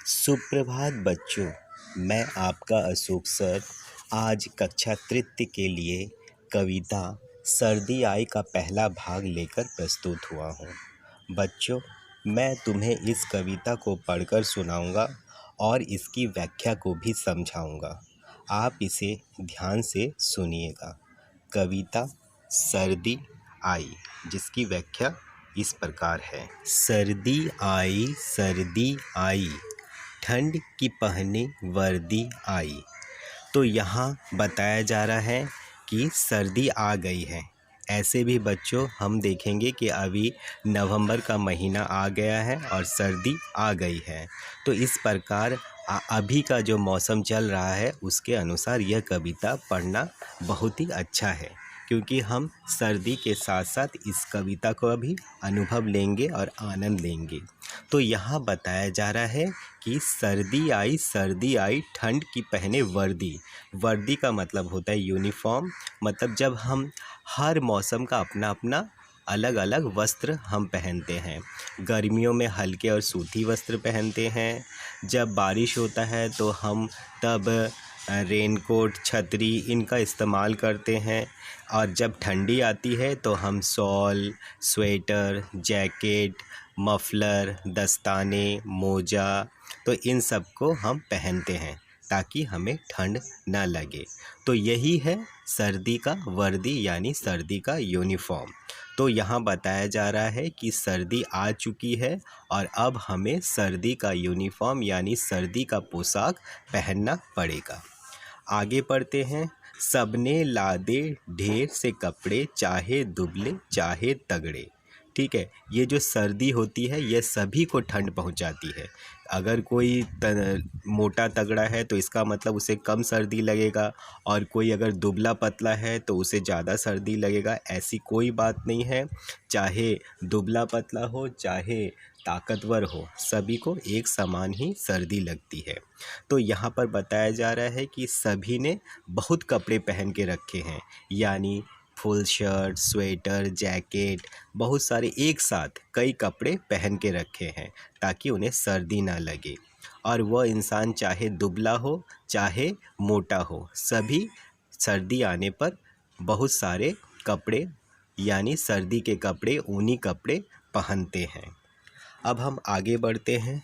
सुप्रभात बच्चों। मैं आपका अशोक सर आज कक्षा तृतीय के लिए कविता सर्दी आई का पहला भाग लेकर प्रस्तुत हुआ हूँ। बच्चों, मैं तुम्हें इस कविता को पढ़कर सुनाऊंगा और इसकी व्याख्या को भी समझाऊंगा। आप इसे ध्यान से सुनिएगा। कविता सर्दी आई, जिसकी व्याख्या इस प्रकार है। सर्दी आई, ठंड की पहने वर्दी आई। तो यहाँ बताया जा रहा है कि सर्दी आ गई है। ऐसे भी बच्चों हम देखेंगे कि अभी नवंबर का महीना आ गया है और सर्दी आ गई है। तो इस प्रकार अभी का जो मौसम चल रहा है उसके अनुसार यह कविता पढ़ना बहुत ही अच्छा है, क्योंकि हम सर्दी के साथ साथ इस कविता को अभी अनुभव लेंगे और आनंद लेंगे। तो यहाँ बताया जा रहा है कि सर्दी आई ठंड की पहने वर्दी। वर्दी का मतलब होता है यूनिफॉर्म। मतलब जब हम हर मौसम का अपना अपना अलग अलग वस्त्र हम पहनते हैं। गर्मियों में हल्के और सूती वस्त्र पहनते हैं। जब बारिश होता है तो हम तब रेनकोट, छतरी इनका इस्तेमाल करते हैं। और जब ठंडी आती है तो हम शॉल, स्वेटर, जैकेट, मफलर, दस्ताने, मोजा, तो इन सब को हम पहनते हैं ताकि हमें ठंड ना लगे। तो यही है सर्दी का वर्दी यानी सर्दी का यूनिफॉर्म। तो यहाँ बताया जा रहा है कि सर्दी आ चुकी है और अब हमें सर्दी का यूनिफॉर्म यानी सर्दी का पोशाक पहनना पड़ेगा। आगे पढ़ते हैं। सबने लादे ढेर से कपड़े, चाहे दुबले चाहे तगड़े। ठीक है, ये जो सर्दी होती है ये सभी को ठंड पहुंचाती है। अगर कोई मोटा तगड़ा है तो इसका मतलब उसे कम सर्दी लगेगा, और कोई अगर दुबला पतला है तो उसे ज़्यादा सर्दी लगेगा। ऐसी कोई बात नहीं है, चाहे दुबला पतला हो चाहे ताकतवर हो, सभी को एक समान ही सर्दी लगती है। तो यहाँ पर बताया जा रहा है कि सभी ने बहुत कपड़े पहन के रखे हैं, यानी फुल शर्ट, स्वेटर, जैकेट, बहुत सारे एक साथ कई कपड़े पहन के रखे हैं ताकि उन्हें सर्दी ना लगे। और वह इंसान चाहे दुबला हो चाहे मोटा हो, सभी सर्दी आने पर बहुत सारे कपड़े यानी सर्दी के कपड़े, ऊनी कपड़े पहनते हैं। अब हम आगे बढ़ते हैं।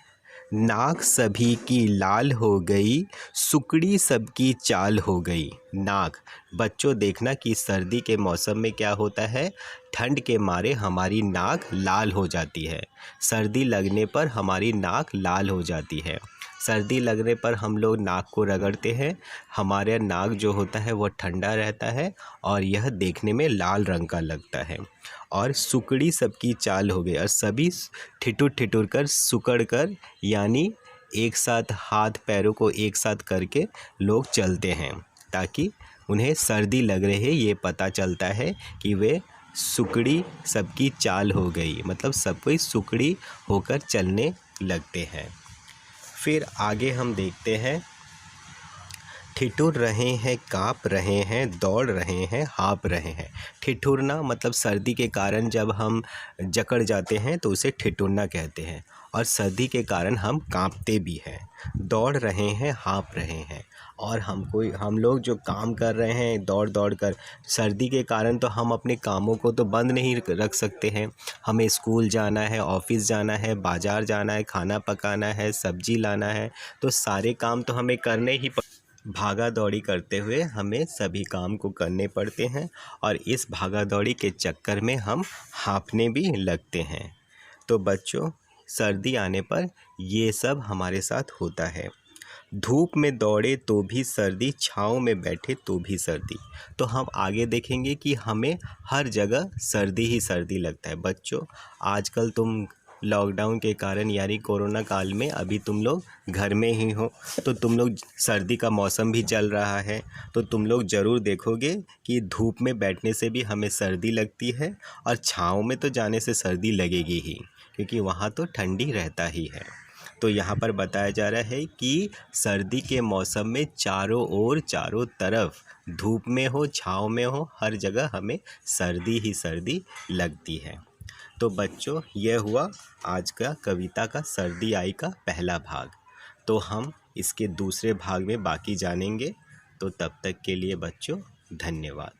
नाक सभी की लाल हो गई, सुकड़ी सबकी चाल हो गई। नाक, बच्चों देखना कि सर्दी के मौसम में क्या होता है, ठंड के मारे हमारी नाक लाल हो जाती है। सर्दी लगने पर हमारी नाक लाल हो जाती है। सर्दी लगने पर हम लोग नाक को रगड़ते हैं। हमारे नाक जो होता है वह ठंडा रहता है और यह देखने में लाल रंग का लगता है। और सुकड़ी सबकी चाल हो गई, और सभी ठिठुर ठिठुर कर, सुकड़ कर, यानी एक साथ हाथ पैरों को एक साथ करके लोग चलते हैं ताकि उन्हें सर्दी लग रही है ये पता चलता है कि वे सुकड़ी सबकी चाल हो गई, मतलब सब कोई सुकड़ी होकर चलने लगते हैं। फिर आगे हम देखते हैं। ठिठुर रहे हैं, काँप रहे हैं, दौड़ रहे हैं, हाँप रहे हैं। ठिठुरना मतलब सर्दी के कारण जब हम जकड़ जाते हैं तो उसे ठिठुरना कहते हैं, और सर्दी के कारण हम काँपते भी हैं। दौड़ रहे हैं, हाँप रहे हैं, और हम लोग जो काम कर रहे हैं दौड़ दौड़ कर, सर्दी के कारण तो हम अपने कामों को तो बंद नहीं रख सकते हैं। हमें स्कूल जाना है, ऑफिस जाना है, बाज़ार जाना है, खाना पकाना है, सब्जी लाना है, तो सारे काम तो हमें करने ही भागा दौड़ी करते हुए हमें सभी काम को करने पड़ते हैं, और इस भागा दौड़ी के चक्कर में हम हाँफने भी लगते हैं। तो बच्चों, सर्दी आने पर ये सब हमारे साथ होता है। धूप में दौड़े तो भी सर्दी, छाँव में बैठे तो भी सर्दी। तो हम आगे देखेंगे कि हमें हर जगह सर्दी ही सर्दी लगता है। बच्चों, आजकल तुम लॉकडाउन के कारण यानी कोरोना काल में अभी तुम लोग घर में ही हो, तो तुम लोग सर्दी का मौसम भी चल रहा है, तो तुम लोग ज़रूर देखोगे कि धूप में बैठने से भी हमें सर्दी लगती है, और छाँव में तो जाने से सर्दी लगेगी ही, क्योंकि वहाँ तो ठंडी रहता ही है। तो यहाँ पर बताया जा रहा है कि सर्दी के मौसम में चारों ओर, चारों तरफ, धूप में हो छाँव में हो, हर जगह हमें सर्दी ही सर्दी लगती है। तो बच्चों, यह हुआ आज का कविता का सर्दी आई का पहला भाग। तो हम इसके दूसरे भाग में बाकी जानेंगे। तो तब तक के लिए बच्चों धन्यवाद।